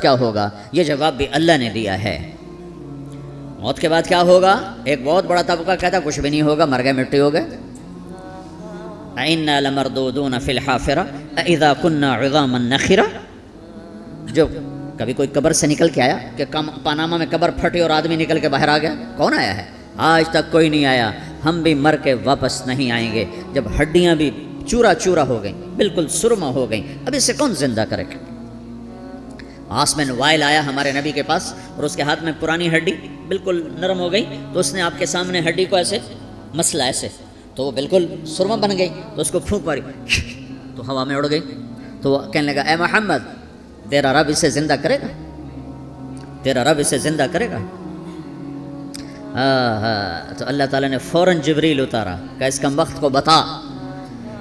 کیا ہوگا؟ یہ جواب بھی اللہ نے دیا ہے۔ موت کے بعد کیا ہوگا؟ ایک بہت بڑا طبقہ کہتا ہے کچھ بھی نہیں ہوگا، مر گئے مٹی ہو گئے۔ اِنَّا لَمَرْدُودُونَ فِي الْحَافِرَةِ أَإِذَا كُنَّا عِظَامًا نَخِرَةً۔ جو کبھی کوئی قبر سے نکل کے آیا کہ پاناما میں قبر پھٹی اور آدمی نکل کے باہر آ گیا؟ کون آیا ہے؟ آج تک کوئی نہیں آیا۔ ہم بھی مر کے واپس نہیں آئیں گے۔ جب ہڈیاں بھی چورا چورا ہو گئیں، بالکل سرما ہو گئیں، اب اسے کون زندہ کرے گا؟ آسمین وائل آیا ہمارے نبی کے پاس اور اس کے ہاتھ میں پرانی ہڈی بالکل نرم ہو گئی، تو اس نے آپ کے سامنے ہڈی کو ایسے مسلا ایسے، تو وہ بالکل سرما بن گئی، تو اس کو پھونک ماری تو ہوا میں اڑ گئی۔ تو وہ کہنے لگا اے محمد، تیرا رب اسے زندہ کرے گا؟ تیرا رب اسے زندہ کرے گا؟ تو اللہ تعالیٰ نے فوراً جبریل اتارا کہ اس کم وقت کو بتا،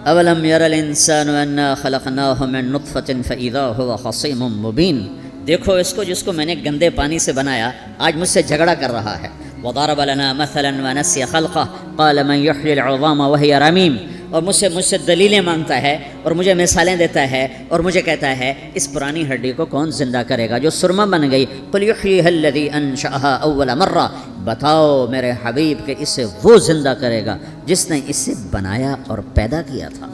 اولم یر الانسان انا خلقناہ من نطفۃ فاذا هو خصیم مبین۔ دیکھو اس کو جس کو میں نے گندے پانی سے بنایا، آج مجھ سے جھگڑا کر رہا ہے۔ وضرب لنا مثلا ونسی خلقہ قال من یحیی العظام وہی رمیم۔ اور مجھ سے دلیلیں مانگتا ہے اور مجھے مثالیں دیتا ہے اور مجھے کہتا ہے اس پرانی ہڈی کو کون زندہ کرے گا جو سرما بن گئی؟ قل یحییھا الذی انشأھا اول مرہ۔ بتاؤ میرے حبیب کہ اسے وہ زندہ کرے گا جس نے اسے بنایا اور پیدا کیا تھا۔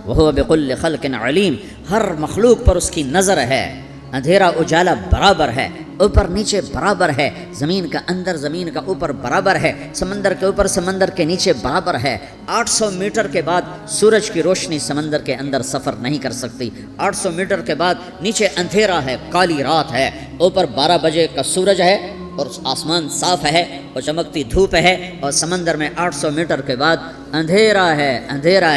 وہو بکل خلق علیم۔ ہر مخلوق پر اس کی نظر ہے۔ اندھیرا اجالا برابر ہے، اوپر نیچے برابر ہے، زمین کا اندر زمین کا اوپر برابر ہے، سمندر کے اوپر سمندر کے نیچے برابر ہے۔ 800 میٹر کے بعد سورج کی روشنی سمندر کے اندر سفر نہیں کر سکتی۔ 800 میٹر کے بعد نیچے اندھیرا ہے، کالی رات ہے، اوپر 12 بجے کا سورج ہے اور آسمان صاف ہے اور چمکتی دھوپ ہے، اور سمندر میں 800 میٹر کے بعد اندھیرا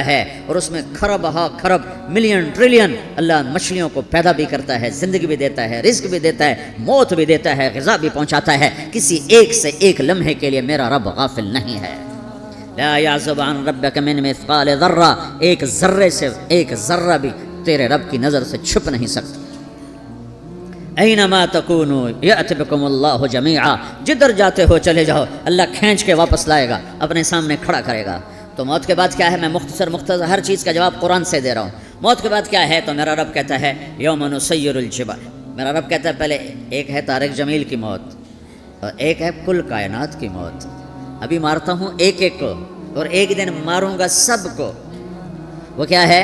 ہے اور اس میں کھرب ہا کھرب ملین ٹریلین اللہ مچھلیوں کو پیدا بھی کرتا ہے، زندگی بھی دیتا ہے، رزق بھی دیتا ہے، موت بھی دیتا ہے، غذا بھی پہنچاتا ہے۔ کسی ایک سے ایک لمحے کے لیے میرا رب غافل نہیں ہے۔ لا یعزب عن ربک من مثقال ذرہ۔ ایک ذرے سے ایک ذرہ بھی تیرے رب کی نظر سے چھپ نہیں سکتا۔ اینما تکونوا یأت بکم اللہ جمیعا۔ جدھر جاتے ہو چلے جاؤ، اللہ کھینچ کے واپس لائے گا، اپنے سامنے کھڑا کرے گا۔ تو موت کے بعد کیا ہے؟ میں مختصر ہر چیز کا جواب قرآن سے دے رہا ہوں۔ موت کے بعد کیا ہے؟ تو میرا رب کہتا ہے یوم نسیر الجبال۔ میرا رب کہتا ہے پہلے ایک ہے طارق جمیل کی موت اور ایک ہے کل کائنات کی موت۔ ابھی مارتا ہوں ایک ایک کو اور ایک دن ماروں گا سب کو۔ وہ کیا ہے؟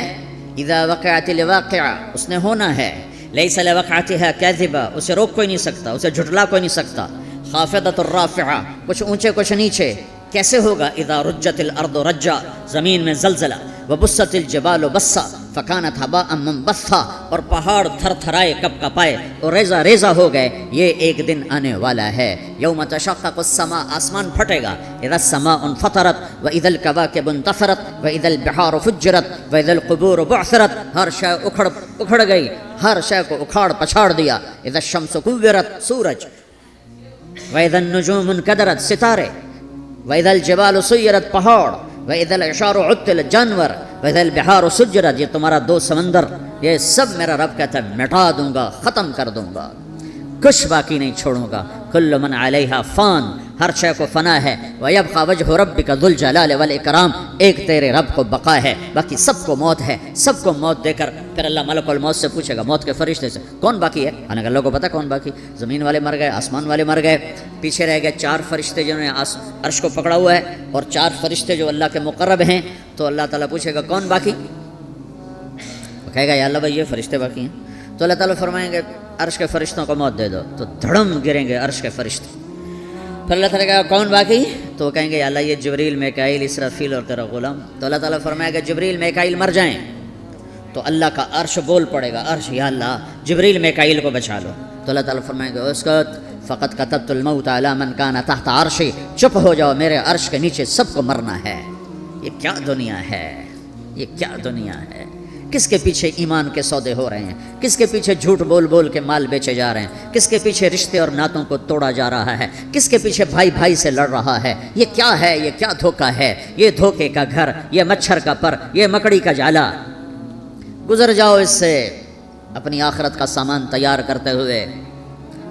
اذا وقعت الواقعہ، اس نے ہونا ہے۔ لیس لوقعتها کاذبہ، اسے روک کوئی نہیں سکتا، اسے جھٹلا کوئی نہیں سکتا۔ خافضۃ الرافعہ، کچھ اونچے کچھ نیچے۔ کیسے ہوگا؟ اذا رجت الارض رجا، زمین میں زلزلہ۔ وبست الجبال بسا فکانت هباء منبثا، اور پہاڑ تھر تھرائے کپ کپائے اور ریزہ ریزہ ہو گئے۔ یہ ایک دن آنے والا ہے۔ یوم تشقق السماء، آسمان پھٹے گا۔ اذا السماء انفطرت واذا الكواكب انتثرت واذا البحار فجرت واذا القبور بعثرت۔ ہر شے اکھڑ گئی، ہر شے کو اکھاڑ پچھاڑ دیا۔ اذا الشمس كورت، سورج۔ واذا النجوم انكدرت، ستارے۔ واذا الجبال سيرت، پہاڑ۔ وَإِذَا الْعِشَارُ عُطِّلَتْ، جانور۔ وَإِذَا الْبِحَارُ سُجِّرَتْ، یہ تمہارا 2 سمندر، یہ سب میرا رب کہتا ہے مٹا دوں گا، ختم کر دوں گا، کچھ باقی نہیں چھوڑوں گا۔ كُلُّ مَنْ عَلَيْهَا فان، ہر شے کو فنا ہے۔ وَيَبْقَى وَجْهُ رَبِّكَ ذُو الْجَلَالِ وَالْإِكْرَامِ، ایک تیرے رب کو بقا ہے، باقی سب کو موت ہے۔ سب کو موت دے کر پھر اللہ ملک الموت سے پوچھے گا، موت کے فرشتے سے کون باقی ہے؟ اللہ کو پتہ کون باقی؟ زمین والے مر گئے، آسمان والے مر گئے، پیچھے رہ گئے 4 فرشتے جنہوں نے عرش کو پکڑا ہوا ہے اور 4 فرشتے جو اللہ کے مقرب ہیں۔ تو اللہ تعالیٰ پوچھے گا کون باقی؟ وہ کہے گا یا اللہ بھائی یہ فرشتے باقی ہیں۔ تو اللہ تعالیٰ فرمائیں گے عرش کے فرشتوں کو موت دے دو، تو دھڑم گریں گے عرش کے فرشتے۔ پھر اللہ تعالیٰ کہا کون باقی؟ تو وہ کہیں گے یا اللہ یہ جبریل میکائیل اسرافیل اور تیرا غلام۔ تو اللہ تعالیٰ فرمائے گا جبریل میکائیل مر جائیں، تو اللہ کا عرش بول پڑے گا، عرش یا اللہ جبریل میکائیل کو بچا لو۔ تو اللہ تعالیٰ فرمائے گا اسکت فقط کتبت الموت علی من کان تحت عرشی، چپ ہو جاؤ، میرے عرش کے نیچے سب کو مرنا ہے۔ یہ کیا دنیا ہے؟ یہ کیا دنیا ہے؟ کس کے پیچھے ایمان کے سودے ہو رہے ہیں؟ کس کے پیچھے جھوٹ بول بول کے مال بیچے جا رہے ہیں؟ کس کے پیچھے رشتے اور ناتوں کو توڑا جا رہا ہے؟ کس کے پیچھے بھائی بھائی سے لڑ رہا ہے؟ یہ کیا ہے؟ یہ کیا دھوکہ ہے؟ یہ دھوکے کا گھر، یہ مچھر کا پر، یہ مکڑی کا جالا۔ گزر جاؤ اس سے اپنی آخرت کا سامان تیار کرتے ہوئے۔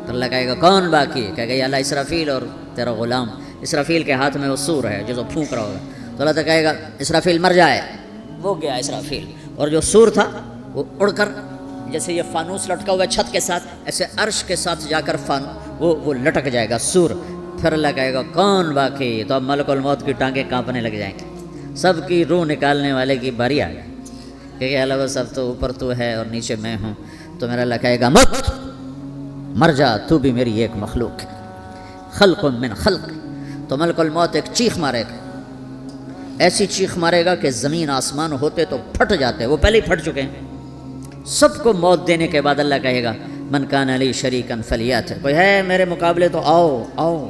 تو اللہ کہے گا کون باقی؟ کہے گا یا اللہ اسرافیل اور تیرا غلام۔ اسرافیل کے ہاتھ میں وہ سور ہے جو پھونک رہا ہوگا۔ تو اللہ تعالیٰ کہے گا اسرافیل مر جائے، وہ گیا اسرافیل، اور جو سور تھا وہ اڑ کر جیسے یہ فانوس لٹکا ہوا ہے چھت کے ساتھ، ایسے عرش کے ساتھ جا کر وہ لٹک جائے گا سور. پھر اللہ کہے گا کون باقی؟ تو اب ملک الموت کی ٹانگیں کانپنے لگ جائیں گے، سب کی روح نکالنے والے کی باری آ گئی کہ اللہ بس اب تو اوپر تو ہے اور نیچے میں ہوں. تو میرا اللہ کہے گا مت، مر جا، تو بھی میری ایک مخلوق ہے، خلق من خلق. تو ملک الموت ایک چیخ مارے گا، ایسی چیخ مارے گا کہ زمین آسمان ہوتے تو پھٹ جاتے، وہ پہلے ہی پھٹ چکے ہیں. سب کو موت دینے کے بعد اللہ کہے گا من کان علی شریکن فلیات، کوئی ہے میرے مقابلے تو آؤ آؤ.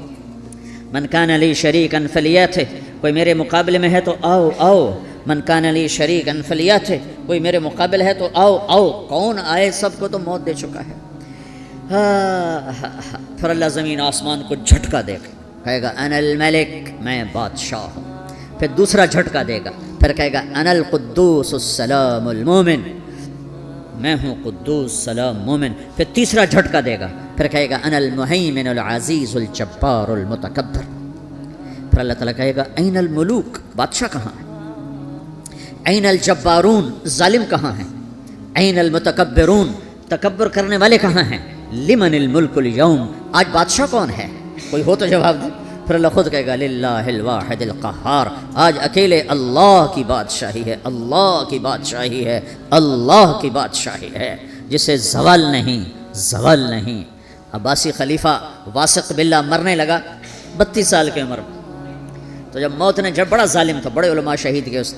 من کان علی شریکن فلیات، کوئی میرے مقابلے میں ہے تو آؤ آؤ. من کان علی شریکن فلیات، کوئی میرے مقابل ہے تو آؤ آؤ. کون آئے؟ سب کو تو موت دے چکا ہے. پھر اللہ زمین آسمان کو جھٹکا دے گا، کہے گا انا الملک، میں بادشاہ ہوں. پھر دوسرا جھٹکا دے گا، پھر کہے گا انا القدوس السلام المومن، میں ہوں قدوس سلام مومن. پھر تیسرا جھٹکا دے گا، پھر کہے گا انا المہیمن العزیز الجبار المتکبر. پھر اللہ تعالیٰ کہے گا این الملوک، بادشاہ کہاں ہیں؟ این الجبارون، ظالم کہاں ہیں؟ این المتکبرون، تکبر کرنے والے کہاں ہیں؟ لمن الملک اليوم، آج بادشاہ کون ہے؟ کوئی ہو تو جواب دے. پھر اللہ خود کہے گا للہ الواحد القہار، آج اکیلے اللہ کی بادشاہی ہے، اللہ کی بادشاہی ہے، اللہ کی بادشاہی ہے جسے زوال نہیں، زوال نہیں. عباسی خلیفہ واسق باللہ مرنے لگا 32 سال کی عمر میں. تو جب موت نے، جب بڑا ظالم تھا، بڑے علماء شہید کے اس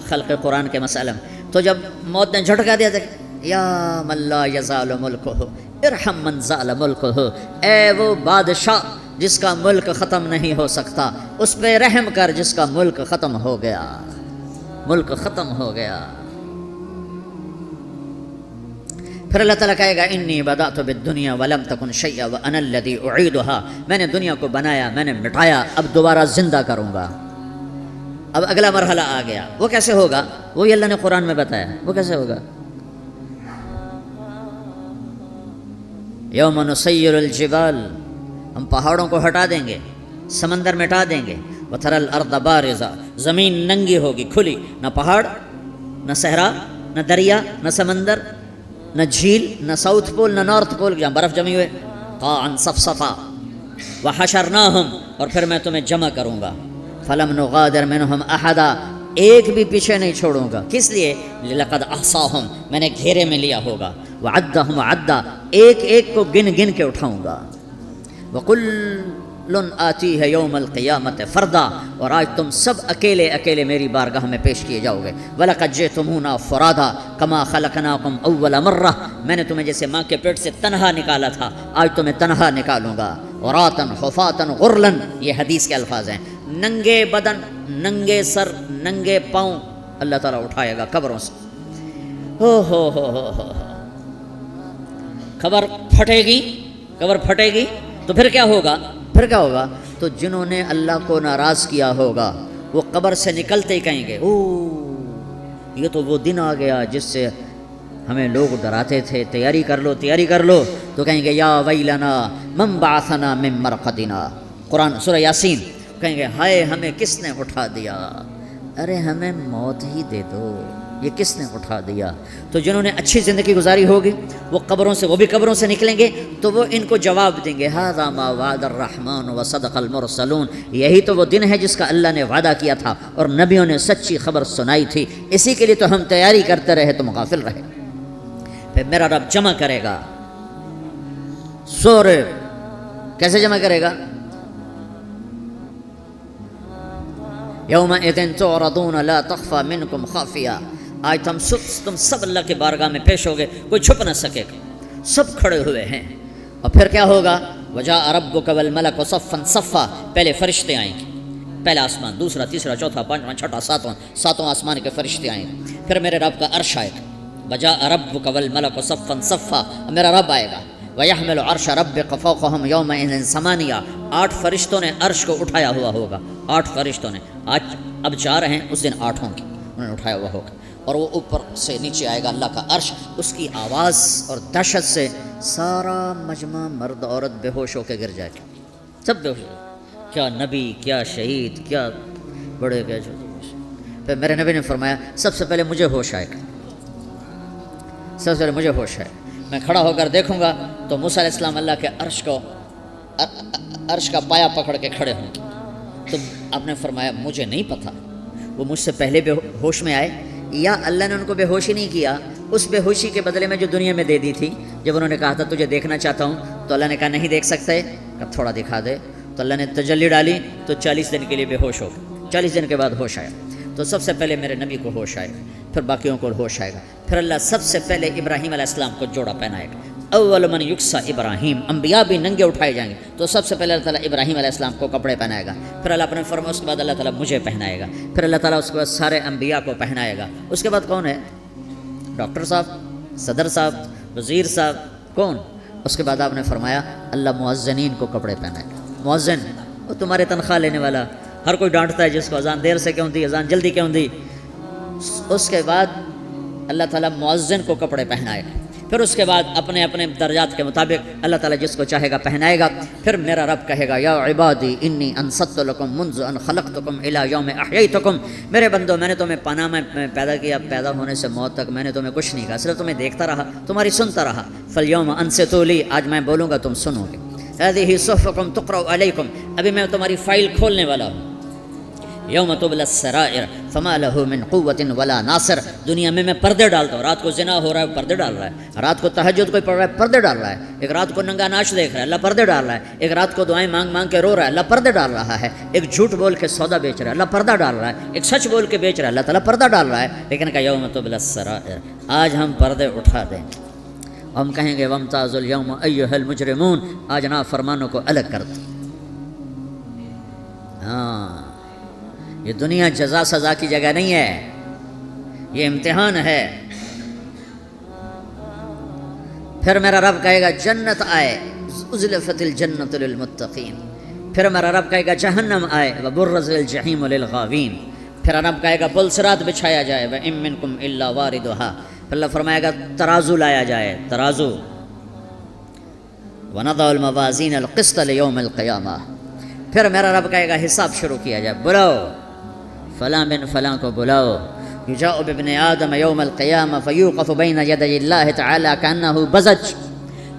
خلق قرآن کے مسئلہ میں، تو جب موت نے جھٹکا دیا تھا یا من لا یزال ملکہ ارحم من زال ملکہ، اے وہ بادشاہ جس کا ملک ختم نہیں ہو سکتا، اس پہ رحم کر جس کا ملک ختم ہو گیا، ملک ختم ہو گیا. پھر اللہ تعالیٰ کہے گا انی بدأت بالدنیا ولم تکن شیئا وانا الذی اعیدھا، میں نے دنیا کو بنایا، میں نے مٹایا، اب دوبارہ زندہ کروں گا. اب اگلا مرحلہ آ گیا، وہ کیسے ہوگا؟ وہی اللہ نے قرآن میں بتایا. وہ کیسے ہوگا؟ یوم نسیر الجبال، ہم پہاڑوں کو ہٹا دیں گے، سمندر مٹا دیں گے. وتری الارض بارزہ، زمین ننگی ہوگی، کھلی، نہ پہاڑ، نہ صحرا، نہ دریا، نہ سمندر، نہ جھیل، نہ ساؤتھ پول، نہ نارتھ پول جہاں برف جمی ہوئے. قاعا صفصفا وحشرناہم، اور پھر میں تمہیں جمع کروں گا. فلم نغادر منہم احدا، ایک بھی پیچھے نہیں چھوڑوں گا. کس لیے؟ لقد احصاہم، میں نے گھیرے میں لیا ہوگا. وعدہم عدا، ایک ایک کو گن گن کے اٹھاؤں گا. وَكُلٌّ آتِيهَ يَوْمَ الْقِيَامَةِ فَرْدًا، اور آج تم سب اکیلے اکیلے میری بارگاہ میں پیش کیے جاؤ گے. وَلَقَدْ جِئْتُمُونَا فُرَادًا كَمَا خَلَقْنَاكُمْ أَوَّلَ مَرَّةٍ، میں نے تمہیں جیسے ماں کے پیٹ سے تنہا نکالا تھا، آج تمہیں تنہا نکالوں گا. عُرَاةً حُفَاةً غُرْلًا، یہ حدیث کے الفاظ ہیں. ننگے بدن، ننگے سر، ننگے پاؤں اللہ تعالیٰ اٹھائے گا قبروں سے. ہو خبر پھٹے گی، خبر پھٹے گی. تو پھر کیا ہوگا؟ پھر کیا ہوگا؟ تو جنہوں نے اللہ کو ناراض کیا ہوگا وہ قبر سے نکلتے ہی کہیں گے او یہ تو وہ دن آ گیا جس سے ہمیں لوگ ڈراتے تھے، تیاری کر لو تیاری کر لو. تو کہیں گے یا ویلنا من بعثنا من مرقدنا، قرآن سورہ یاسین. کہیں گے ہائے ہمیں کس نے اٹھا دیا، ارے ہمیں موت ہی دے دو، یہ کس نے اٹھا دیا. تو جنہوں نے اچھی زندگی گزاری ہوگی وہ قبروں سے، وہ بھی قبروں سے نکلیں گے تو وہ ان کو جواب دیں گے ھذا ما وعد الرحمن وصدق المرسلون، یہی تو وہ دن ہے جس کا اللہ نے وعدہ کیا تھا اور نبیوں نے سچی خبر سنائی تھی، اسی کے لیے تو ہم تیاری کرتے رہے تم غافل رہے. پھر میرا رب جمع کرے گا سورے. کیسے جمع کرے گا؟ یومئذ تعرضون لا تخفى منکم خافیہ، آج تم سب اللہ کے بارگاہ میں پیش ہوگے، کوئی چھپ نہ سکے گا، سب کھڑے ہوئے ہیں. اور پھر کیا ہوگا؟ وجاء ربک والملک صفا صفا، پہلے فرشتے آئیں گے، پہلا آسمان، دوسرا، تیسرا، چوتھا، پانچواں، چھٹا، ساتواں آسمان کے فرشتے آئیں گے. پھر میرے رب کا عرش آئے گا. وجاء ربک والملک صفا صفا، میرا رب آئے گا. وَيَحْمِلُ عَرْشَ رَبِّكَ فَوْقَهُمْ يَوْمَئِذٍ ثَمَانِيَةٌ، 8 فرشتوں نے عرش کو اٹھایا ہوا ہوگا. 8 فرشتوں نے، آج اب 4 ہیں، اس دن 8 ہوں گے، انہوں نے اٹھایا ہوا ہوگا. اور وہ اوپر سے نیچے آئے گا اللہ کا عرش، اس کی آواز اور دہشت سے سارا مجمع مرد عورت بے ہوش ہو کے گر جائے گا، سب بے ہوش ہو. کیا نبی، کیا شہید، کیا بڑے، کیا چھوٹے. پھر میرے نبی نے فرمایا سب سے پہلے مجھے ہوش آئے گا. سب سے پہلے مجھے ہوش ہے، میں کھڑا ہو کر دیکھوں گا تو موسیٰ علیہ السلام اللہ کے عرش کا پایا پکڑ کے کھڑے ہوں. تو آپ نے فرمایا مجھے نہیں پتہ وہ مجھ سے پہلے بے ہوش میں آئے یا اللہ نے ان کو بے ہوشی نہیں کیا، اس بے ہوشی کے بدلے میں جو دنیا میں دے دی تھی. جب انہوں نے کہا تھا تجھے دیکھنا چاہتا ہوں تو اللہ نے کہا نہیں دیکھ سکتے، کہ تھوڑا دکھا دے. تو اللہ نے تجلی ڈالی تو 40 دن کے لیے بے ہوش ہو گئے. 40 دن کے بعد ہوش آیا. تو سب سے پہلے میرے نبی کو ہوش آئے گا، پھر باقیوں کو ہوش آئے گا. پھر اللہ سب سے پہلے ابراہیم علیہ السلام کو جوڑا پہنائے گا. اول من یکسا ابراہیم، انبیاء بھی ننگے اٹھائے جائیں گے تو سب سے پہلے اللہ تعالیٰ ابراہیم علیہ السلام کو کپڑے پہنائے گا. پھر اللہ اپنے فرما اس کے بعد اللہ تعالیٰ مجھے پہنائے گا. پھر اللہ تعالیٰ اس کے بعد سارے انبیاء کو پہنائے گا. اس کے بعد کون ہے؟ ڈاکٹر صاحب، صدر صاحب، وزیر صاحب، کون؟ اس کے بعد آپ نے فرمایا اللہ مؤذنین کو کپڑے پہنائے گا. مؤذن وہ تمہارے تنخواہ لینے والا، ہر کوئی ڈانٹتا ہے جس کو اذان دیر سے کیوں دی، اذان جلدی کیوں دی. اس کے بعد اللہ تعالیٰ مؤذن کو کپڑے پہنائے گا. پھر اس کے بعد اپنے اپنے درجات کے مطابق اللہ تعالیٰ جس کو چاہے گا پہنائے گا. پھر میرا رب کہے گا یا عبادی انی انصت لکم منذ ان خلقتکم الی یوم احییتکم، میرے بندو میں نے تمہیں پناہ میں پیدا کیا، پیدا ہونے سے موت تک میں نے تمہیں کچھ نہیں کہا، صرف تمہیں دیکھتا رہا، تمہاری سنتا رہا. فالیوم انصتوا لی، آج میں بولوں گا تم سنو گے. ہذہ صحفکم تقرأ علیکم، ابھی میں تمہاری فائل کھولنے والا ہوں. یوم تبلی السرائر فما لہ من قوت ولا ناصر، دنیا میں پردے ڈالتا ہوں. رات کو زنا ہو رہا ہے پردے ڈال رہا ہے، رات کو تہجد کوئی پڑھ رہا ہے پردے ڈال رہا ہے، ایک رات کو ننگا ناچ دیکھ رہا ہے اللہ پردے ڈال رہا ہے، ایک رات کو دعائیں مانگ مانگ کے رو رہا ہے اللہ پردے ڈال رہا ہے، ایک جھوٹ بول کے سودا بیچ رہا ہے اللہ پردہ ڈال رہا ہے، ایک سچ بول کے بیچ رہا ہے اللہ تعالیٰ پردہ ڈال رہا ہے. لیکن کہ یوم تبلی السرائر، آج ہم پردے اٹھا دیں. ہم کہیں گے وامتازوا الیوم ایھا المجرمون، آج نافرمانوں کو الگ کر دو. ہاں، یہ دنیا جزا سزا کی جگہ نہیں ہے، یہ امتحان ہے. پھر میرا رب کہے گا جنت آئے، ازلفت الجنت للمتقین. پھر میرا رب کہے گا جہنم آئے، وبرزت الجحیم للغاوین. پھر رب کہے گا پل صراط بچھایا جائے، وَإِن مِّنكُمْ إِلَّا وَارِدُهَا. پھر اللہ فرمائے گا ترازو لایا جائے، ترازو. وَنَضَعُ الْمَوَازِينَ الْقِسْطَ لِيَوْمِ الْقِيَامَةِ. پھر میرا رب کہے گا حساب شروع کیا جائے، بلاؤ فلاں بن فلاں کو بلاؤ. یجاء بابن آدم یوم القیامہ فیوقف بین یدی اللہ تعالی کانہ بزج.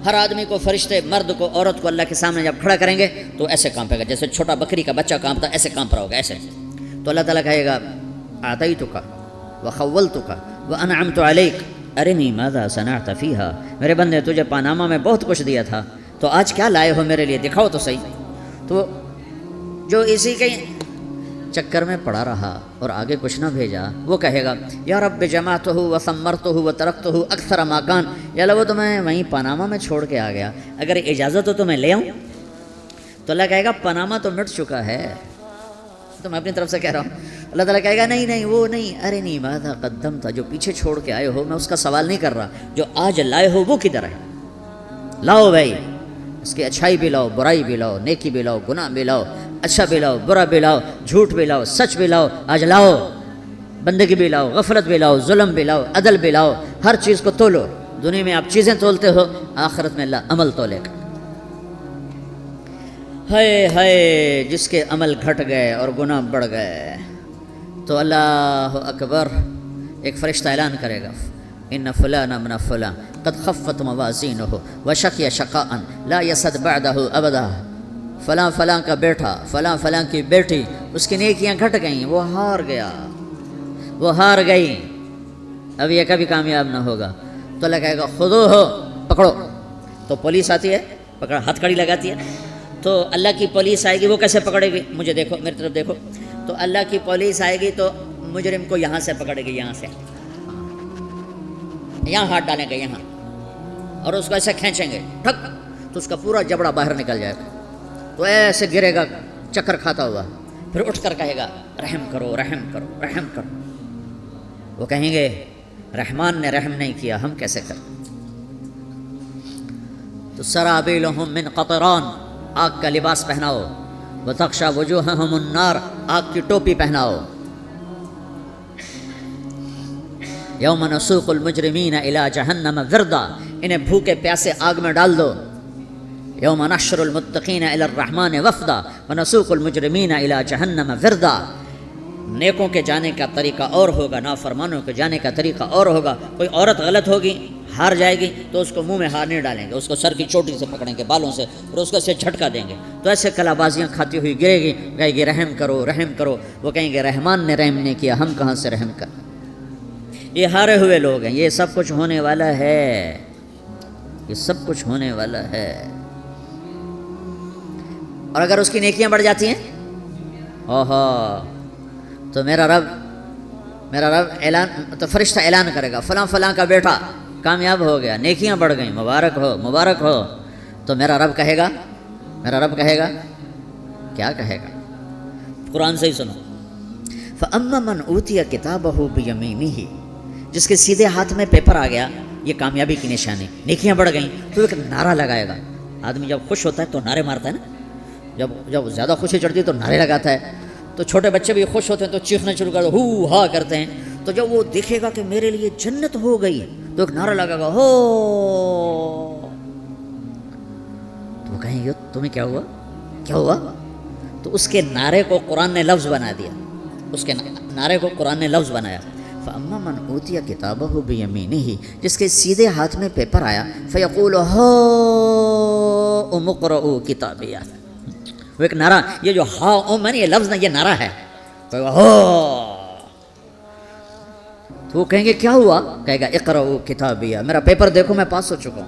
ہر آدمی کو، فرشتے، مرد کو، عورت کو اللہ کے سامنے جب کھڑا کریں گے تو ایسے کانپے گا جیسے چھوٹا بکری کا بچہ کانپتا، ایسے کانپ رہا ہوگا ایسے. تو اللہ تعالیٰ کہے گا اعطیتک وخولتک وانعمت علیک ارنی ماذا صنعت فیہا. میرے بندے تجھے پاناما میں بہت کچھ دیا تھا تو آج کیا لائے ہو میرے لیے، دکھاؤ تو صحیح. تو جو اسی کے چکر میں پڑا رہا اور آگے کچھ نہ بھیجا وہ کہے گا یا رب جمعتہ وثمرتہ وترکتہ اکثر ما کان، یا اللہ وہ تو میں وہیں پاناما میں چھوڑ کے آ گیا، اگر اجازت ہو تو میں لے آؤں. تو اللہ کہے گا پاناما تو مٹ چکا ہے، تو میں اپنی طرف سے کہہ رہا ہوں. اللہ تعالیٰ کہے گا نہیں نہیں وہ نہیں، ارے نہیں ماذا قدمت، جو پیچھے چھوڑ کے آئے ہو میں اس کا سوال نہیں کر رہا، جو آج لائے ہو وہ کدھر ہے. لاؤ بھائی، اس کی اچھائی بھی لاؤ، برائی بھی لاؤ، نیکی بھی لاؤ، گناہ بھی لاؤ، اچھا بھی لاؤ، برا بھی لاؤ، جھوٹ بھی لاؤ، سچ بھی لاؤ. آج لاؤ، بندگی بھی لاؤ، غفلت بھی لاؤ، ظلم بھی لاؤ، عدل بھی لاؤ. ہر چیز کو تولو. دنیا میں آپ چیزیں تولتے ہو، آخرت میں اللہ عمل تولے گا. ہائے ہائے جس کے عمل گھٹ گئے اور گناہ بڑھ گئے تو اللہ اکبر، ایک فرشتہ اعلان کرے گا ان فلان من فلان قد خفت موازینہ وشقی شقاء لا یسد بعدہ ابدا. فلاں فلاں کا بیٹا، فلاں فلاں کی بیٹی، اس کی نیکیاں گھٹ گئیں، وہ ہار گیا، وہ ہار گئی، اب یہ کبھی کامیاب نہ ہوگا. تو اللہ کہے گا خودو ہو، پکڑو. تو پولیس آتی ہے، پکڑ ہتھ کڑی لگاتی ہے. تو اللہ کی پولیس آئے گی، وہ کیسے پکڑے گی؟ مجھے دیکھو، میری طرف دیکھو. تو اللہ کی پولیس آئے گی تو مجرم کو یہاں سے پکڑے گی، یہاں سے، یہاں ہاتھ ڈالیں گے یہاں، اور اس کو ایسے کھینچیں گے ٹھک، تو اس کا پورا جبڑا باہر نکل جائے گا. تو ایسے گرے گا چکر کھاتا ہوا. پھر اٹھ کر کہے گا رحم کرو، رحم کرو، رحم کرو. وہ کہیں گے رحمان نے رحم نہیں کیا، ہم کیسے کریں. تو سرابیلہم من قطران، آگ کا لباس پہناؤ. وتغشی وجوہہم النار، آگ کی ٹوپی پہناؤ. یوم نسوق المجرمین الی جہنم وردا، انہیں بھوکے پیاسے آگ میں ڈال دو. یوم نحشر المتقین الی الرحمن وفدا ونسوق المجرمین الی جہنم وردا. نیکوں کے جانے کا طریقہ اور ہوگا، نافرمانوں کے جانے کا طریقہ اور ہوگا. کوئی عورت غلط ہوگی، ہار جائے گی تو اس کو منہ میں ہار نہیں ڈالیں گے، اس کو سر کی چوٹی سے پکڑیں گے بالوں سے اور اس کو سے جھٹکا دیں گے، تو ایسے کلا بازیاں کھاتی ہوئی گرے گی، کہے گی رحم کرو رحم کرو، وہ کہیں گے رحمان نے رحم نہیں کیا، ہم کہاں سے رحم کر۔ یہ ہارے ہوئے لوگ ہیں، یہ سب کچھ ہونے والا ہے، یہ سب کچھ ہونے والا ہے۔ اور اگر اس کی نیکیاں بڑھ جاتی ہیں اوہو تو میرا رب اعلان، تو فرشتہ اعلان کرے گا فلاں فلاں کا بیٹا کامیاب ہو گیا، نیکیاں بڑھ گئیں، مبارک ہو مبارک ہو۔ تو میرا رب کہے گا کیا کہے گا؟ قرآن سے ہی سنو۔ فَأَمَّا مَنْ أُوتِيَ كِتَابَهُ بِيَمِينِهِ، جس کے سیدھے ہاتھ میں پیپر آ گیا، یہ کامیابی کی نشانی، نیکیاں بڑھ گئیں، تو ایک نعرہ لگائے گا۔ آدمی جب خوش ہوتا ہے تو نعرے مارتا ہے نا، جب زیادہ خوشی چڑھتی ہے تو نعرے لگاتا ہے، تو چھوٹے بچے بھی خوش ہوتے ہیں تو چیخنا شروع کر ہو ہا کرتے ہیں، تو جب وہ دیکھے گا کہ میرے لیے جنت ہو گئی تو ایک نعرہ لگے گا ہو، تو وہ کہیں گے تمہیں کیا ہوا؟ تو اس کے نعرے کو قرآن نے لفظ بنا دیا، اس کے نعرے کو قرآن نے لفظ بنایا۔ فَأَمَّا مَنْ أُوتِيَ كِتَابَهُ بِيَمِينِهِ، جس کے سیدھے ہاتھ میں پیپر آیا، فَيَقُولُ هَاؤْمُ اقْرَءُوا كِتَابِيَهْ، وہ ایک نعرہ، یہ جو ہا اوم ہے نا، یہ لفظ نہیں، یہ نعرہ ہے، تو وہ کہیں گے کیا ہوا؟ کہے گا اقرأوا کتابیہ، میرا پیپر دیکھو، میں پاس ہو چکا ہوں،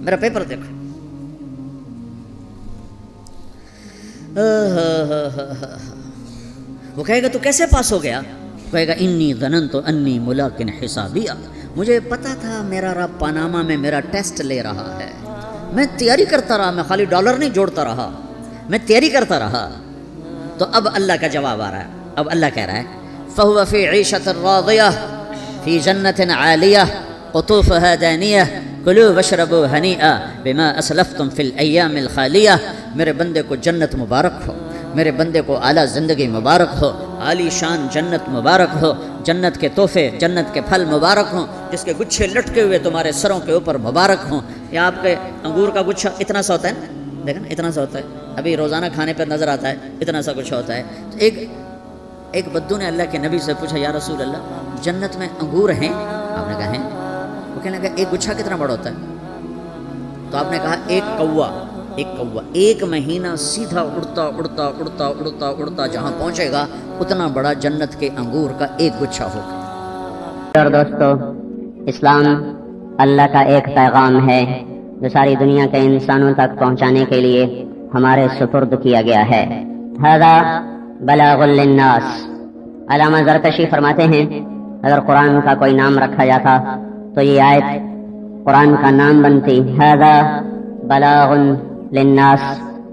میرا پیپر دیکھو۔ وہ کہے گا تو کیسے پاس ہو گیا؟ کہے گا انی ظننت انی ملاق حسابیہ، مجھے پتا تھا میرا رب پاناما میں میرا ٹیسٹ لے رہا ہے، میں تیاری کرتا رہا، میں خالی ڈالر نہیں جوڑتا رہا، میں تیاری کرتا رہا۔ تو اب اللہ کا جواب آ رہا ہے، اب اللہ کہہ رہا ہے فَهُوَ فِي عِيشَةٍ رَاضِيَةٍ فِي جَنَّةٍ عَالِيَةٍ قُطُوفُهَا دَانِيَةٌ كُلُوا وَاشْرَبُوا هَنِيئًا بِمَا أَسْلَفْتُمْ فِي الْأَيَّامِ الْخَالِيَةِ، میرے بندے کو جنت مبارک ہو، میرے بندے کو اعلیٰ زندگی مبارک ہو، عالی شان جنت مبارک ہو، جنت کے تحفے، جنت کے پھل مبارک ہوں، جس کے گچھے لٹکے ہوئے تمہارے سروں کے اوپر مبارک ہوں۔ یا آپ کے انگور کا گچھا اتنا سا ہوتا ہے نا، دیکھیں اتنا سا ہوتا ہے، ابھی روزانہ کھانے پہ نظر آتا ہے، اتنا سا گچھا ہوتا ہے۔ تو ایک بدو نے اللہ کے نبی سے پوچھا یا رسول اللہ جنت میں انگور ہیں؟ آپ نے کہا ہیں۔ وہ کہنے لگا ایک گچھا کتنا بڑا ہوتا ہے؟ تو آپ نے کہا ایک کوا ایک مہینہ سیدھا اڑتا جہاں پہنچے گا اتنا بڑا جنت کے انگور کا ایک گچھا ہوگا۔ اور دوستو، اسلام اللہ کا ایک پیغام ہے جو ساری دنیا کے انسانوں تک پہنچانے کے لیے ہمارے سپرد کیا گیا ہے۔ ھذا بلاغ للناس۔ علامہ زرکشی فرماتے ہیں اگر قرآن کا کوئی نام رکھا جاتا تو یہ آیت قرآن کا نام بنتی، ھذا بلاغ للناس،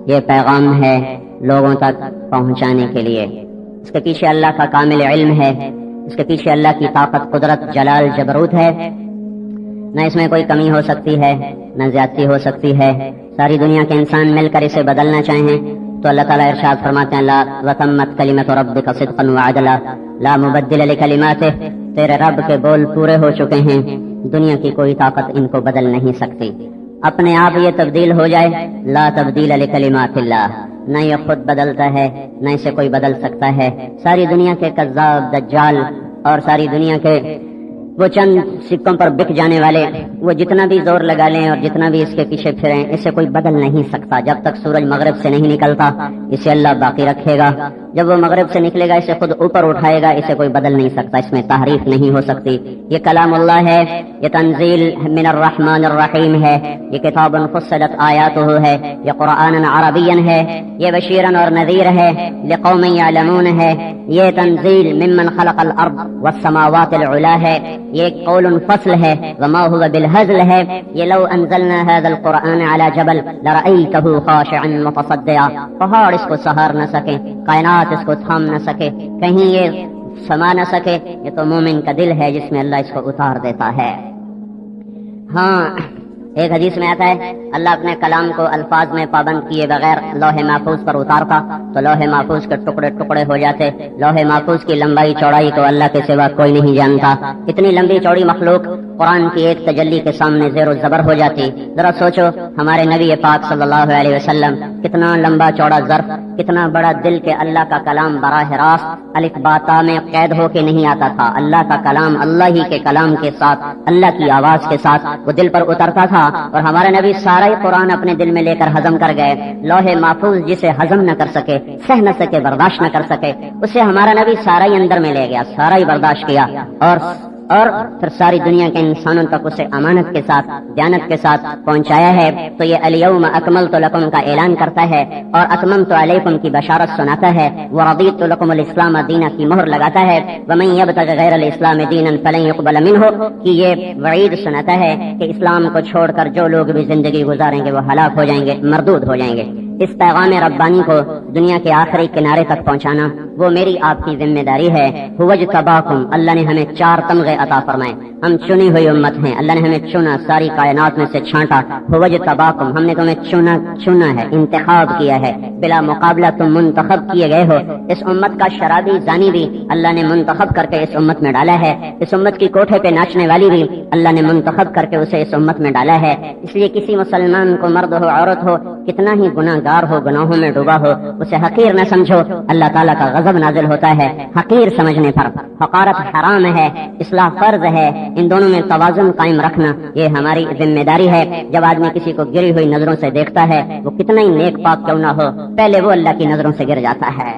یہ پیغام ہے لوگوں تک پہنچانے کے لیے۔ اس کے پیچھے اللہ کا کامل علم ہے، اس کے پیچھے اللہ کی طاقت، قدرت، جلال، جبروت ہے، نہ اس میں کوئی کمی ہو سکتی ہے نہ زیادتی ہو سکتی ہے۔ ساری دنیا کے انسان مل کر اسے بدلنا چاہیں تو اللہ تعالیٰ ارشاد فرماتے ہیں لا وتمت کلمۃ ربک صدقا وعدلا لا مبدل لکلماتہ، تیرے رب کے بول پورے ہو چکے ہیں، دنیا کی کوئی طاقت ان کو بدل نہیں سکتی۔ اپنے آپ یہ تبدیل ہو جائے، لا تبدیل لکلمات اللہ، نہ یہ خود بدلتا ہے نہ اسے کوئی بدل سکتا ہے۔ ساری دنیا کے کذاب، دجال اور ساری دنیا کے وہ چند سکوں پر بک جانے والے، وہ جتنا بھی زور لگا لیں اور جتنا بھی اس کے پیچھے پھریں، اسے کوئی بدل نہیں سکتا۔ جب تک سورج مغرب سے نہیں نکلتا اسے اللہ باقی رکھے گا، جب وہ مغرب سے نکلے گا اسے خود اوپر اٹھائے گا، اسے کوئی بدل نہیں سکتا، اس میں تحریف نہیں ہو سکتی۔ یہ کلام اللہ ہے، یہ تنزیل من الرحمن الرحیم ہے، یہ کتاب فصلت آیاتہ ہے، یہ قرآن عربی ہے، یہ بشیرا اور نذیر ہے، لقوم یعلمون ہے، یہ تنزیل ممن خلق الارض والسماوات العلا ہے، یہ قول فصل ہے، وما هو بالهزل ہے، یہ لو انزلنا هذا القرآن على جبل لرأيته خاشعا متصدعا، پہاڑ اس کو سہار نہ سکے، کائنات اس کو تھام نہ سکے، کہیں یہ سما نہ سکے، یہ تو مومن کا دل ہے جس میں اللہ اس کو اتار دیتا ہے۔ ہاں ایک حدیث میں آتا ہے اللہ اپنے کلام کو الفاظ میں پابند کیے بغیر لوح محفوظ پر اتارتا تو لوح محفوظ کے ٹکڑے ٹکڑے ہو جاتے۔ لوح محفوظ کی لمبائی چوڑائی کو اللہ کے سوا کوئی نہیں جانتا، اتنی لمبی چوڑی مخلوق قرآن کی ایک تجلی کے سامنے زیر و زبر ہو جاتی۔ ذرا سوچو ہمارے نبی پاک صلی اللہ علیہ وسلم کتنا لمبا چوڑا ظرف، کتنا بڑا دل کے اللہ کا کلام براہ راست الف با تا میں قید ہو کے نہیں آتا تھا، اللہ کا کلام اللہ ہی کے کلام کے ساتھ، اللہ کی آواز کے ساتھ وہ دل پر اترتا تھا، اور ہمارے نبی سارا ہی قرآن اپنے دل میں لے کر ہضم کر گئے۔ لوح محفوظ جسے ہضم نہ کر سکے، سہ نہ سکے، برداشت نہ کر سکے، اسے ہمارا نبی سارا ہی اندر میں لے گیا، سارا ہی برداشت کیا، اور پھر ساری دنیا کے انسانوں تک اسے امانت کے ساتھ، دیانت کے ساتھ پہنچایا ہے۔ تو یہ الیوم اکملت لکم کا اعلان کرتا ہے اور اتممت علیکم کی بشارت سناتا ہے، ورضیت لکم الاسلام دینا کی مہر لگاتا ہے، ومن یبتغ غیر الاسلام دینا فلن یقبل منہ کہ یہ وعید سناتا ہے کہ اسلام کو چھوڑ کر جو لوگ بھی زندگی گزاریں گے وہ ہلاک ہو جائیں گے، مردود ہو جائیں گے۔ اس پیغام ربانی کو دنیا کے آخری کنارے تک پہنچانا وہ میری آپ کی ذمہ داری ہے۔ وجتباکم، اللہ نے ہمیں 4 تمغے عطا فرمائے، ہم چنی ہوئی امت ہیں، اللہ نے ہمیں چنا، ساری کائنات میں سے چھانٹا۔ وجتباکم، ہم نے تمہیں چنا ہے، انتخاب کیا ہے، بلا مقابلہ تم منتخب کیے گئے ہو۔ اس امت کا شرابی زانی بھی اللہ نے منتخب کر کے اس امت میں ڈالا ہے، اس امت کی کوٹھے پہ ناچنے والی بھی اللہ نے منتخب کر کے اسے اس امت میں ڈالا ہے۔ اس لیے کسی مسلمان کو، مرد ہو عورت ہو، کتنا ہی گناہ گار ہو، گناہوں میں ڈوبا ہو، اسے حقیر نہ سمجھو، اللہ تعالیٰ کا غضب نازل ہوتا ہے حقیر سمجھنے پر۔ حقارت حرام ہے، اصلاح فرض ہے، ان دونوں میں توازن قائم رکھنا یہ ہماری ذمہ داری ہے۔ جب آدمی کسی کو گری ہوئی نظروں سے دیکھتا ہے، وہ کتنا ہی نیک پاک کیوں نہ ہو، پہلے وہ اللہ کی نظروں سے گر جاتا ہے۔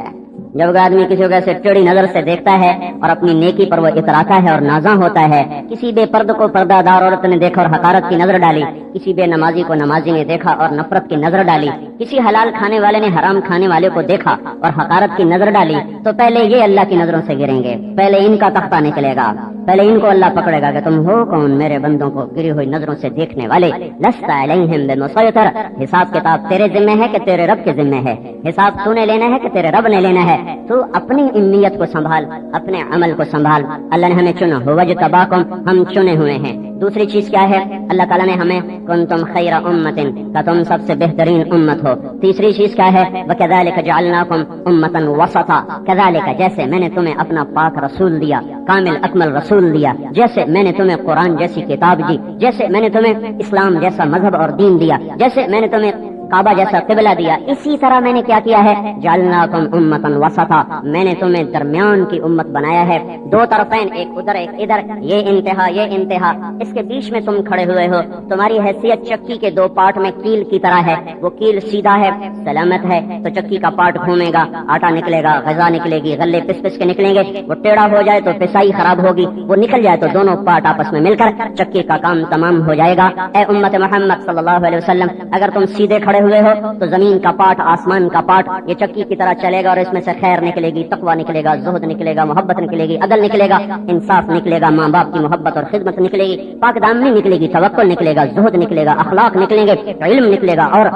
جب آدمی کسی کو ایسے ٹیڑھی نظر سے دیکھتا ہے اور اپنی نیکی پر وہ اتراتا ہے اور نازاں ہوتا ہے، کسی بے پرد کو پردہ دار عورت نے دیکھا اور حقارت کی نظر ڈالی، کسی بے نمازی کو نمازی نے دیکھا اور نفرت کی نظر ڈالی، کسی حلال کھانے والے نے حرام کھانے والے کو دیکھا اور حقارت کی نظر ڈالی، تو پہلے یہ اللہ کی نظروں سے گریں گے، پہلے ان کا تختہ نکلے گا، پہلے ان کو اللہ پکڑے گا کہ تم ہو کون میرے بندوں کو گری ہوئی نظروں سے دیکھنے والے۔ لست علیہم بمسیطر، حساب کتاب تیرے ذمہ ہے کہ تیرے رب کے ذمہ ہے، حساب تو نے لینا ہے کہ تیرے رب نے لینا ہے، تو اپنی نیت کو سنبھال، اپنے عمل کو سنبھال۔ اللہ نے ہمیں چنا، وجتباکم، ہم چنے ہوئے ہیں۔ دوسری چیز کیا ہے؟ اللہ تعالیٰ نے ہمیں کنتم خیر امت، کہ تم سب سے بہترین امت ہو۔ تیسری چیز کیا ہے؟ وکذالک جعلناکم امۃ وسطا، کذالک، جیسے میں نے تمہیں اپنا پاک رسول دیا، کامل اکمل رسول دیا، جیسے میں نے تمہیں قرآن جیسی کتاب دی، جیسے میں نے تمہیں اسلام جیسا مذہب اور دین دیا، جیسے میں نے تمہیں کعبہ جیسا قبلہ دیا، اسی طرح میں نے کیا کیا ہے؟ جعلناکم امۃ وسطا، میں نے تمہیں درمیان کی امت بنایا ہے، 2 طرفین، ایک ادھر ایک ادھر، یہ انتہا یہ انتہا، اس کے بیچ میں تم کھڑے ہوئے ہو۔ تمہاری حیثیت چکی کے 2 پارٹ میں کیل کی طرح ہے، وہ کیل سیدھا ہے، سلامت ہے، تو چکی کا پارٹ گھومے گا، آٹا نکلے گا، غذا نکلے گی، غلے پس پس کے نکلیں گے۔ وہ ٹیڑھا ہو جائے تو پسائی خراب ہوگی، وہ نکل جائے تو دونوں پارٹ آپس میں مل کر چکی کا کام تمام ہو جائے گا۔ اے امت محمد صلی اللہ علیہ وسلم، اگر تم سیدھے کھڑے ہوئے ہو تو زمین کا پارٹ، آسمان کا پارٹ، یہ چکی کی طرح چلے گا اور اس میں سے خیر نکلے گی، تقوی نکلے گا، زہد نکلے گا، محبت نکلے گی، عدل نکلے گا، انصاف نکلے گا، ماں باپ کی محبت اور خدمت نکلے گی، پاک دامنی نکلے گی، توکل نکلے گا، زہد نکلے گا، اخلاق نکلیں گے، علم نکلے گا، اور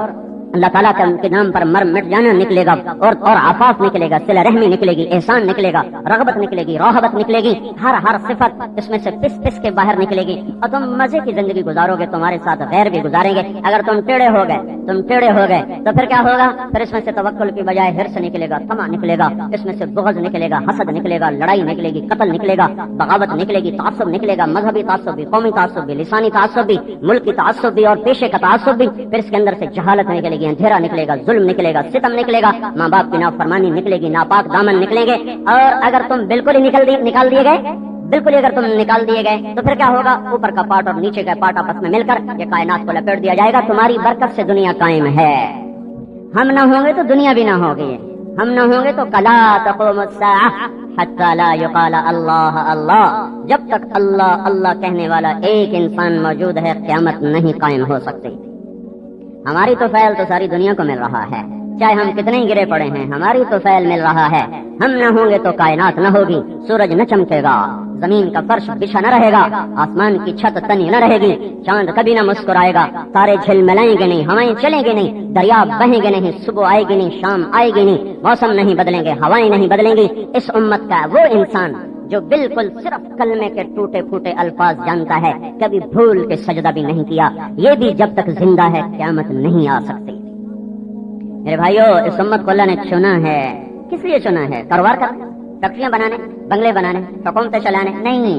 اللہ تعالیٰ کے نام پر مر مٹ جانا نکلے گا، اور عفاف نکلے گا، صلہ رحمی نکلے گی، احسان نکلے گا، رغبت نکلے گی، راحت نکلے گی، ہر صفت اس میں سے پس پس کے باہر نکلے گی، اور تم مزے کی زندگی گزارو گے، تمہارے ساتھ غیر بھی گزاریں گے۔ اگر تم ٹیڑھے ہو گئے تو پھر کیا ہوگا؟ پھر اس میں سے توکل کی بجائے حرص نکلے گا، طمع نکلے گا، اس میں سے بغض نکلے گا، حسد نکلے گا، لڑائی نکلے گی، قتل نکلے گا، بغاوت نکلے گی، تعصب نکلے گا، مذہبی تعصب بھی، قومی تعصب بھی، لسانی تعصب بھی، ملکی تعصب بھی اور پیشے کا تعصب بھی۔ پھر اس کے اندر سے جہالت نکلے گی، اندھیرا نکلے گا، ظلم نکلے گا، ستم نکلے گا، ماں باپ کی نافرمانی نکلے گی، ناپاک دامن نکلیں گے۔ اور اگر تم بالکل ہی نکال دیے گئے تو پھر کیا ہوگا؟ اوپر کا پارٹ اور نیچے کا پارٹ آپس میں مل کر یہ کائنات کو لپیٹ دیا جائے گا۔ تمہاری برکت سے دنیا قائم ہے، ہم نہ ہوں گے تو دنیا بھی نہ ہوگی، ہم نہ ہوں گے تو کلا تقوم الساعہ حتی لا یقال اللہ اللہ، جب تک اللہ اللہ کہنے والا ایک انسان موجود ہے قیامت نہیں قائم ہو سکتی۔ ہماری تو فعل تو ساری دنیا کو مل رہا ہے، چاہے ہم کتنے ہی گرے پڑے ہیں، ہماری تو فعل مل رہا ہے۔ ہم نہ ہوں گے تو کائنات نہ ہوگی، سورج نہ چمکے گا، زمین کا فرش بچھا نہ رہے گا، آسمان کی چھت تنی نہ رہے گی، چاند کبھی نہ مسکرائے گا، تارے جھلملائیں گے نہیں، ہوائیں چلیں گے نہیں، دریا بہیں گے نہیں، صبح آئے گی نہیں، شام آئے گی نہیں، موسم نہیں بدلیں گے، ہوائیں نہیں بدلیں گی۔ اس امت کا وہ انسان جو بالکل صرف کلمے کے ٹوٹے پھوٹے الفاظ جانتا ہے، کبھی بھول کے سجدہ بھی نہیں کیا، یہ بھی جب تک زندہ ہے قیامت نہیں آ سکتی۔ میرے بھائیو، اس امت کو اللہ نے چنا ہے، کس لیے چنا ہے؟ کاروبار کر، فیکٹریاں بنانے، بنگلے بنانے، حکومتیں چلانے نہیں،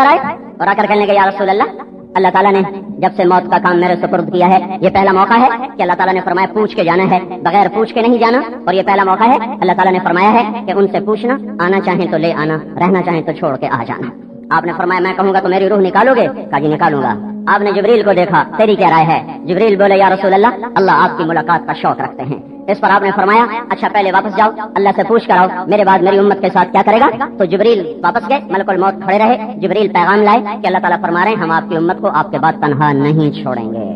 آئے اور آ کر کہنے لگے یا رسول اللہ تعالیٰ نے جب سے موت کا کام میرے سپرد کیا ہے یہ پہلا موقع ہے کہ اللہ تعالیٰ نے فرمایا پوچھ کے جانا ہے، بغیر پوچھ کے نہیں جانا، اور یہ پہلا موقع ہے اللہ تعالیٰ نے فرمایا ہے کہ ان سے پوچھنا، آنا چاہیں تو لے آنا، رہنا چاہیں تو چھوڑ کے آ جانا۔ آپ نے فرمایا میں کہوں گا تو میری روح نکالو گے؟ کہا جی نکالوں گا۔ آپ نے جبریل کو دیکھا، تیری کیا رائے ہے؟ جبریل بولے یا رسول اللہ آپ کی ملاقات کا شوق رکھتے ہیں۔ اس پر آپ نے فرمایا اچھا پہلے واپس جاؤ، اللہ سے پوچھ کر آؤ میرے بعد میری امت کے ساتھ کیا کرے گا۔ تو جبریل واپس گئے، ملک الموت کھڑے رہے، جبریل پیغام لائے کہ اللہ تعالیٰ فرما رہے ہیں ہم آپ کی امت کو آپ کے بعد تنہا نہیں چھوڑیں گے،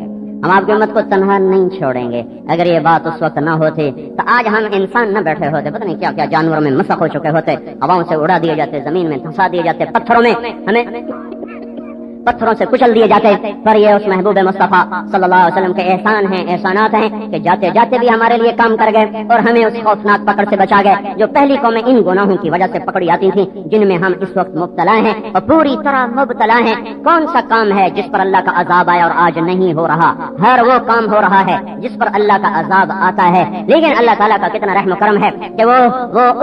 ہم آپ کی امت کو تنہا نہیں چھوڑیں گے۔ اگر یہ بات اس وقت نہ ہوتی تو آج ہم انسان نہ بیٹھے ہوتے، پتہ نہیں کیا کیا جانوروں میں مسخ ہو چکے ہوتے، ہواؤں سے اڑا دیے جاتے، زمین میں دھسا دیے جاتے، پتھروں میں ہمیں پتھروں سے کچل دیے جاتے، پر یہ اس محبوب مصطفیٰ صلی اللہ علیہ وسلم کے احسان ہیں، احسانات ہیں کہ جاتے جاتے بھی ہمارے لیے کام کر گئے اور ہمیں اس خوفناک پکڑ سے بچا گئے جو پہلی قومیں ان گناہوں کی وجہ سے پکڑی آتی تھیں جن میں ہم اس وقت مبتلا ہیں اور پوری طرح مبتلا ہیں۔ کون سا کام ہے جس پر اللہ کا عذاب آیا اور آج نہیں ہو رہا؟ ہر وہ کام ہو رہا ہے جس پر اللہ کا عذاب آتا ہے، لیکن اللہ تعالیٰ کا کتنا رحم و کرم ہے کہ وہ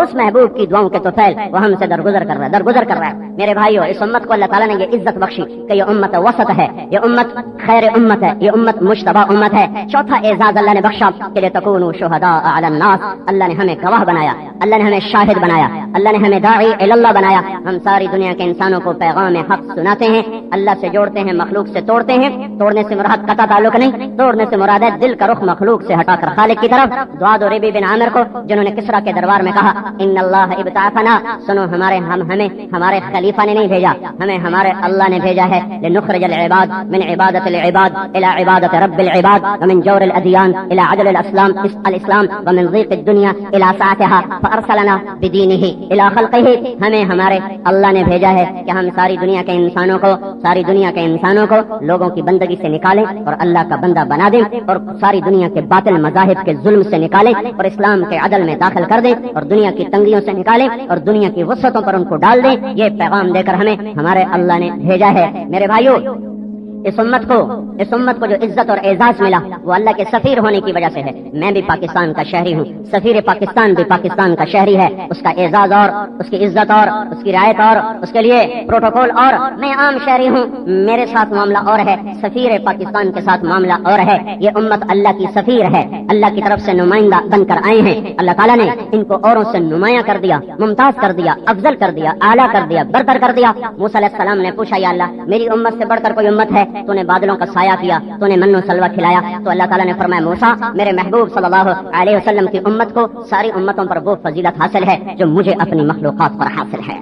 اس محبوب کی دعاؤں کے طفیل وہ ہم سے درگزر کر رہا ہے۔ میرے بھائیو، اس امت کو اللہ تعالیٰ نے یہ عزت بخشی کہ یہ امت وسط ہے، یہ امت خیر امت ہے، یہ امت مجتبی امت ہے۔ چوتھا اعزاز اللہ نے بخشا کہ لتکونوا شہداء علی الناس، اللہ نے ہمیں گواہ بنایا، اللہ نے ہمیں شاہد بنایا، اللہ نے ہمیں داعی الی اللہ بنایا۔ ہم ساری دنیا کے انسانوں کو پیغام حق سناتے ہیں، اللہ سے جوڑتے ہیں، مخلوق سے توڑتے ہیں۔ توڑنے سے مراد قطع تعلق نہیں، توڑنے سے مراد ہے دل کا رخ مخلوق سے ہٹا کر خالق کی طرف۔ دعاد و ربی بن عامر کو جنہوں نے کسرا کے دربار میں کہا ان اللہ ابتعثنا، سنو ہمارے خلیفہ نے نہیں بھیجا، ہمیں ہمارے اللہ نے بھیجا ہے، لنخرج العباد من عبادة العباد إلى عبادة رب العباد ومن جور الأديان إلى عدل الإسلام ومن ضيق الدنيا إلى سعتها فأرسلنا بدينه إلى خلقه۔ ہمیں ہمارے اللہ نے بھیجا ہے کہ ہم ساری دنیا کے انسانوں کو لوگوں کی بندگی سے نکالیں اور اللہ کا بندہ بنا دیں، اور ساری دنیا کے باطل مذاہب کے ظلم سے نکالیں اور اسلام کے عدل میں داخل کر دیں، اور دنیا کی تنگیوں سے نکالیں اور دنیا کی وسعتوں پر ان کو ڈال دیں۔ یہ پیغام دے کر ہمیں ہمارے اللہ نے بھیجا ہے۔ میرے بھائیو، اس امت کو جو عزت اور اعزاز ملا وہ اللہ کے سفیر ہونے کی وجہ سے ہے۔ میں بھی پاکستان کا شہری ہوں، سفیر پاکستان بھی پاکستان کا شہری ہے، اس کا اعزاز اور اس کی عزت اور اس کی رعایت اور اس کے لیے پروٹوکول اور، میں عام شہری ہوں، میرے ساتھ معاملہ اور ہے، سفیر پاکستان کے ساتھ معاملہ اور ہے۔ یہ امت اللہ کی سفیر ہے، اللہ کی طرف سے نمائندہ بن کر آئے ہیں۔ اللہ تعالیٰ نے ان کو اوروں سے نمایاں کر دیا، ممتاز کر دیا، افضل کر دیا، اعلیٰ کر دیا، برتر کر دیا۔ موسیٰ علیہ السلام نے پوچھا یا اللہ میری امت سے بڑھ کر کوئی امت ہے؟ تو نے بادلوں کا سایہ کیا، تو نے من و سلوہ کھلایا، تو اللہ تعالیٰ نے فرمایا موسیٰ میرے محبوب صلی اللہ علیہ وسلم کی امت کو ساری امتوں پر وہ فضیلت حاصل ہے جو مجھے اپنی مخلوقات پر حاصل ہے۔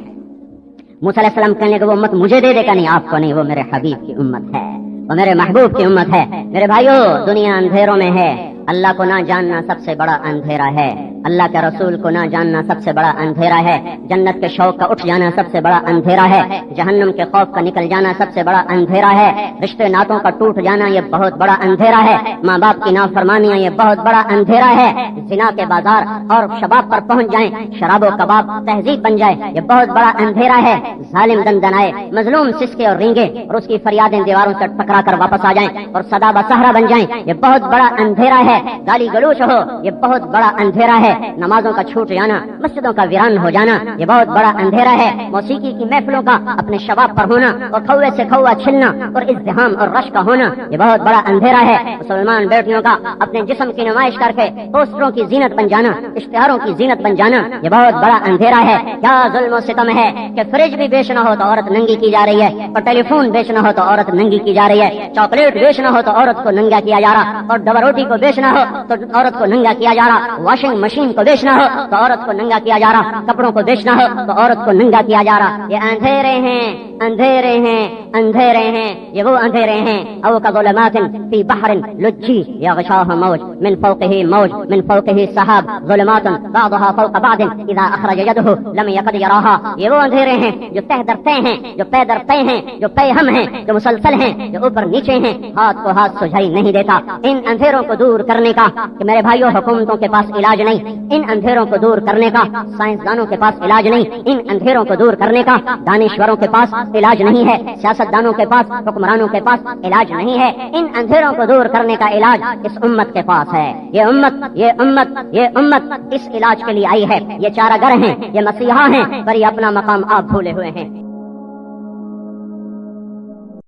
موسیٰ علیہ السلام کہنے کہ وہ امت مجھے دے دے گا، نہیں آپ کو نہیں، وہ میرے حبیب کی امت ہے، وہ میرے محبوب کی امت ہے۔ میرے بھائیو، دنیا اندھیروں میں ہے، اللہ کو نہ جاننا سب سے بڑا اندھیرا ہے، اللہ کے رسول کو نہ جاننا سب سے بڑا اندھیرا ہے، جنت کے شوق کا اٹھ جانا سب سے بڑا اندھیرا ہے، جہنم کے خوف کا نکل جانا سب سے بڑا اندھیرا ہے، رشتے ناتوں کا ٹوٹ جانا یہ بہت بڑا اندھیرا ہے، ماں باپ کی نافرمانیاں یہ بہت بڑا اندھیرا ہے، زنا کے بازار اور شباب پر پہنچ جائیں، شراب و کباب تہذیب بن جائے یہ بہت بڑا اندھیرا ہے، ظالم دندنائے، مظلوم سسکے اور رینگے اور اس کی فریادیں دیواروں سے ٹکرا کر واپس آ جائیں اور صدا بصحرا بن جائیں، یہ بہت بڑا اندھیرا ہے، گالی گلوچ ہو یہ بہت بڑا اندھیرا ہے، نمازوں کا چھوٹ جانا، مسجدوں کا ویران ہو جانا یہ بہت بڑا اندھیرا ہے، موسیقی کی محفلوں کا اپنے شباب پر ہونا اور کھوے سے کھوا چھلنا اور ازدحام اور رش کا ہونا یہ بہت بڑا اندھیرا ہے، مسلمان بیٹیوں کا اپنے جسم کی نمائش کر کے پوسٹروں کی زینت بن جانا، اشتہاروں کی زینت بن جانا یہ بہت بڑا اندھیرا ہے۔ کیا ظلم و ستم ہے کہ فریج بھی بیچنا ہو تو عورت ننگی کی جا رہی ہے، اور ٹیلی فون بیچنا ہو تو عورت ننگی کی جا رہی ہے، چاکلیٹ بیچنا ہو تو عورت کو ننگا کیا جا رہا، اور ڈبل روٹی کو بیچنا ہو تو عورت کو ننگا کیا جا رہا، واشنگ مشین کو بیچنا ہو تو عورت کو ننگا کیا جا رہا، کپڑوں کو بیچنا ہو تو عورت کو ننگا کیا جا رہا۔ یہ اندھیرے ہیں، اندھیرے ہیں، اندھیرے ہیں، یہ وہ اندھیرے ہیں او کظلمات فی بحر لجی یغشاہ موج من فوقہ موج من فوقہ سحاب ظلمات بعضها فوق بعض اذا اخرج یدہ لم یقد یراها۔ یہ وہ اندھیرے ہیں جو تہ در تہ ہیں، جو پے در پے ہیں، جو پے ہم ہیں، جو مسلسل ہیں، جو اوپر نیچے ہیں، ہاتھ کو ہاتھ سجائی نہیں دیتا۔ ان اندھیروں کو دور کرنے کا کہ میرے بھائیوں حکومتوں کے پاس علاج نہیں، ان اندھیروں کو دور کرنے کا سائنسدانوں کے پاس علاج نہیں، ان اندھیروں کو دور کرنے کا دانشوروں کے پاس علاج نہیں ہے، سیاستدانوں کے پاس، حکمرانوں کے پاس علاج نہیں ہے، ان اندھیروں کو دور کرنے کا علاج اس امت کے پاس ہے۔ یہ امت اس علاج کے لیے آئی ہے، یہ چارہ گر ہیں، یہ مسیحا ہیں، پر یہ اپنا مقام آپ بھولے ہوئے ہیں۔